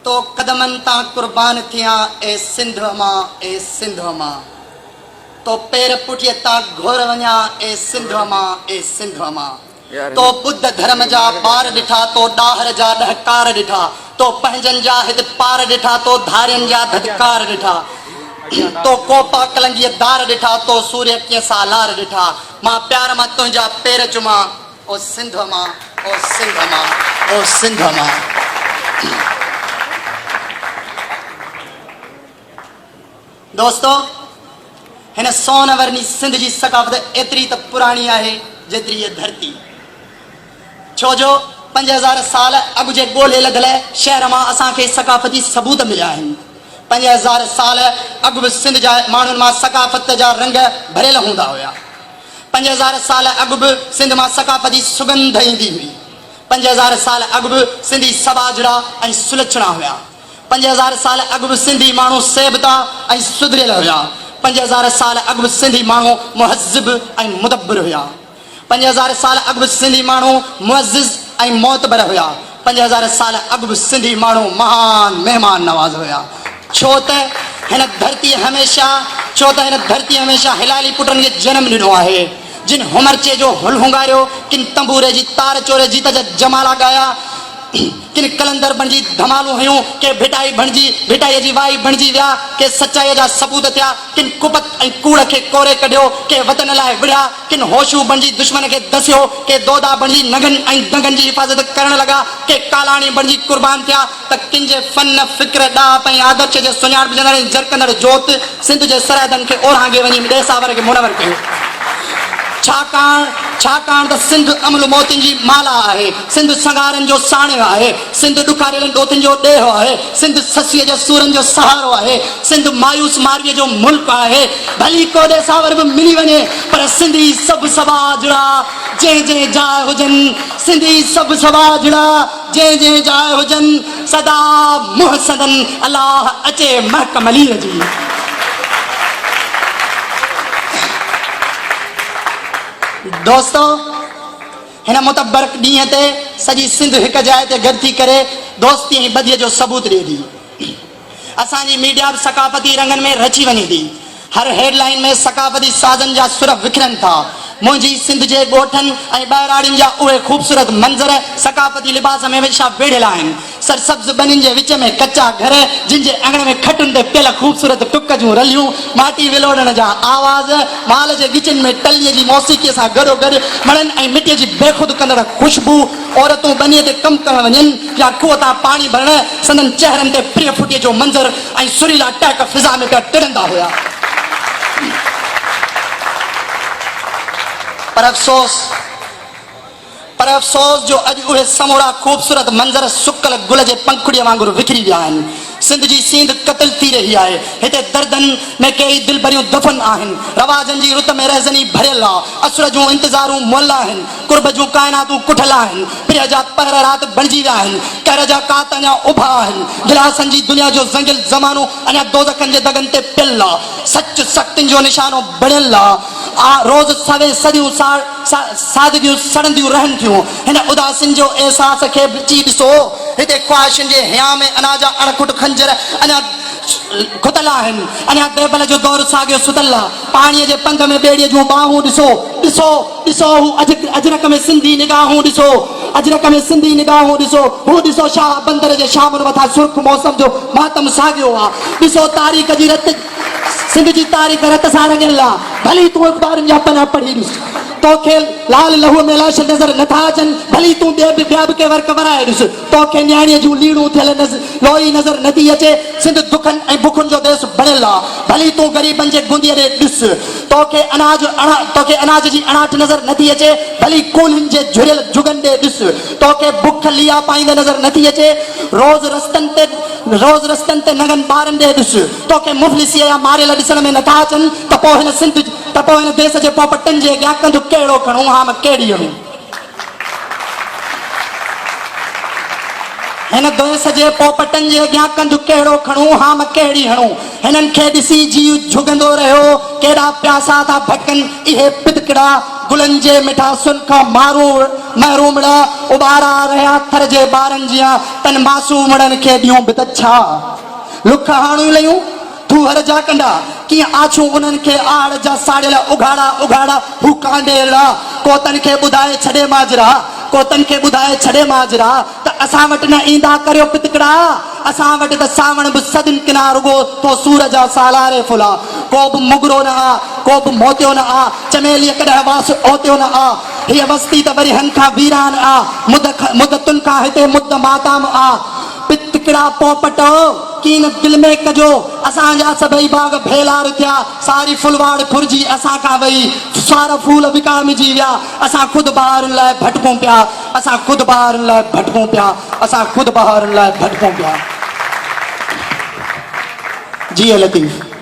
तो कदमन ता कुर्बान थिया ए सिंध मां ए सिंध मां तो पैर पुठिए ता घोर वञा ए सिंध मां ए सिंध मां तो बुद्ध धर्म जा बार ॾिठा तो डाहर जा ॾहकार ॾिठा तो पंहिंजन जा हित पार ॾिठा तो धारियन जा धदकार ॾिठा तो कोपा कलंगी दार ॾिठा तो सूर्य कीअं सालार ॾिठा मां प्यार मां तुंहिंजा पैर चुमा ओ सिंध मां ओ सिंध मां ओ सिंध मां। दोस्तों हिन सोन वर्णी सिंध जी सकाफ़त एतरी त पुराणी आहे जेतरी ये धरती छो जो 5000 साल अॻु जे ॻोल्हे लधल शहर मां असांखे सकाफ़ती सबूत मिलिया आहिनि। 5000 साल अॻु बि सिंध जा माण्हुनि मां सकाफ़त जा रंग भरियल हूंदा हुया। 5000 साल अॻु बि सिंध मां सकाफ़ती सुगंध ईंदी हुई। 5000 साल अॻु बि सिंधी सबाजड़ा ऐं सुलक्षणा हुया। 5000 साल अॻु बि सिंधी माण्हू सेबता ऐं सुधरियल हुया। 5000 साल अॻु बि सिंधी माण्हू मुहज़िब ऐं मुदब्बिर हुया। 5000 साल अॻु बि सिंधी माण्हू मुअज़्ज़िज़ ऐं मोतबर हुया। 5000 साल अॻु बि सिंधी माण्हू महान महिमान नवाज़ हुया। छो त हिन धरती हमेशा हिलाली पुटनि खे जनम ॾिनो आहे जिन हुमरचे जो हुल हुंगारियो किन तंबूरे जी तार चोरे जीत जा जमाला गाया किन कलंदर बणजी धमालू हुयूं के भिटाई जी वाई बणजी विया के सचाई जा सबूत थिया किन कुपत ऐं कूड़ खे कोरे कढियो के वतन लाइ विढ़िया किन होशू बणजी दुश्मन खे दसियो के दोदा बणजी नगन ऐं दंगन जी हिफ़ाज़त करण लॻा के कालाणी बणजी कुर्बान थिया त किन जे फन फिक्र ॾाप ऐं आदर्श जे सुञाण विझंदड़ जरकंदड़ जोत सिंध जे सरहदनि खे ओरांगे वञी ॾेसावर खे मुनवर कयो। छाकाणि त सिंध अमल मोतिन जी माला आहे। सिंध संगारनि जो साणियो आहे। सिंध ॾुखारियल ॾोथिन जो ॾेहो आहे। सिंध ससीअ जे सूरनि जो सहारो आहे। सिंध मायूस मारवीअ जो मुल्क आहे। भली को ॾेसावर बि मिली वञे पर सिंधी सभु सबाजड़ा जंहिं जाइ हुजनि। सिंधी सभु सबाजड़ा जंहिं जाइ हुजनि सदा मुहसदन अलाह अचे महकम अलीअ जी। दोस्तों हिन मुतबरक ॾींहं ते सॼी सिंध हिकु जाइ ते गॾु थी करे दोस्ती ऐं बदीअ जो सबूत ॾिए थी। असांजी मीडिया बि सकाफ़ती रंगनि में रची वञे थी। हर हेडलाइन में सकाफ़ती साज़नि जा सुर विखरनि था। मुंहिंजी सिंध जे ॻोठनि ऐं ॿाहिराड़ियुनि जा उहे ख़ूबसूरत मंज़र सकाफ़ती लिबास में हमेशा वेढ़ियल आहिनि। सरसब्ज़ बनियुनि जे विच में कचा घर जिन जे अङण में खटुनि ते पियल ख़ूबसूरत टुक जूं रलियूं माटी विलोड़ण जा आवाज़ माल जे गिचनि में टलीअ जी मौसीक़ीअ सां गॾोगॾु मणनि ऐं मिटीअ जी बेख़ुद कंदड़ ख़ुशबू औरतूं बनीअ ते कमु करणु वञनि या खूह तां पाणी भरणु संदन चहिरनि ते प्रिय फुटीअ जो मंज़र ऐं सुरीला टहक फिज़ा में पिया टिड़ंदा हुया। पर अफ़सोस जो अॼु उहे समूरा ख़ूबसूरत मंज़र सुकल गुल जे पंखुड़ीअ वांगुरु विखरी विया आहिनि। सिंध जी सींध क़त्ल थी रही आहे। हिते दर्दनि में कई दिल भरियूं दफ़न आहिनि। रवाजनि जी रुत में रहज़नी भरियल आहे। असुर जूं इंतज़ारूं मुअल आहिनि। कुर्ब जूं काइनातूं कुठल आहिनि। प्रिय जा पहर राति बणिजी विया आहिनि। कहर जा कात अञा उभा आहिनि। गिलासनि जी दुनिया जो ज़ंगिल ज़मानो अञा दोज़खनि जे दगनि ते पियल आहे। सच सख़्तियुनि जो निशानो बणियल आहे। रोज़ सवे सदियूं सादगियूं सड़ंदियूं रहनि थियूं। हिन उदासिन जो अहसास खे अची ॾिसो। हिते ख़्वाहिशुनि जे हिया में अनाज अणखुट खंजर अञा खुतल आहिनि। अञा देबल जो दौर साॻियो सुतल आहे। पाणीअ जे पंध में ॿेड़ीअ जूं बाहूं ॾिसो ॾिसो ॾिसो हू अजरक में सिंधी निगाहूं ॾिसो अजरक में सिंधी निगाहूं ॾिसो हू ॾिसो शाह बंदर जे शामनि मथां सुर्ख मौसम जो मातम साॻियो आहे। ॾिसो तारीख़ जी रत सिंध जी तारीख़ रत सां रंगियल आहे। भली तूं अख़बारनि जा पना पढ़ी ॾिस तोखे लाल लहूअ में लाश नज़र नथा अचनि। भली तूं ॿिया बि के वर्क वराए ॾिस तोखे न्याणीअ जूं लीड़ूं थियल लोई नज़र नथी अचे। सिंध दुखनि ऐं बुखुनि जो देश बणियल आहे। भली तूं ग़रीबनि जे गुंदीअ ॾे ॾिस तोखे अनाज जी अणाट नज़र नथी अचे। भली कूलियुनि जे झुरियल जुगनि ॾे ॾिस तोखे बुख लिया पाईंदे नज़र नथी अचे। रोज़ रस्तनि ते नगनि ॿारनि ॾे ॾिस तोखे मुफ़लिसीअ जा मारियल ॾिसण में नथा अचनि त पोइ हिन देश जे पोपटनि जे अॻियां कंदु कहिड़ो खणूं हा मां कहिड़ी हणूं। हिन देश जे पोपटनि जे अॻियां कंदु कहिड़ो खणूं हा मां कहिड़ी हणूं। हिननि खे ॾिसी जीव झुगंदो रहियो केॾा प्यासा था भटकनि इहे पिदकिड़ा गुलन जे मिठासुन का मारू महरूमड़ा उबारा रहा थर जे बारन जिया तन मासूमड़न के दियो बितच्छा लुख हाणू लयूं तू हर जा कंडा कि आछू उन्हनि खे आड़ जा साड़ियल उघाड़ा उघाड़ा हू कांडेड़ा को तन खे ॿुधाए छॾे माजरा को तन खे ॿुधाए छॾे माजरा त असां वटि न ईंदा करियो पितकड़ा असां वटि त सावण बि सदिन किना रुगो तो सूर जा सालारे फुला को बि मुगरो न आ को बि मोतियो न आ चमेली कॾहिं वास ओतियो न आ हीअ बस्ती त वरी हन खां वीरान आ मुदतुनि खां हिते मुद माताम आ पितकड़ा पोपटो कीन दिल में कजो असांजा सभई बाग भेलार थिया सारी फुलवाड़ फुरजी असां खां वई सारा फूल विकामजी विया असां खुद ॿारनि लाइ भटकूं पिया असां खुद ॿारनि लाइ भटकूं पिया असां खुद ॿारनि लाइ भटकूं पिया जी लतीफ़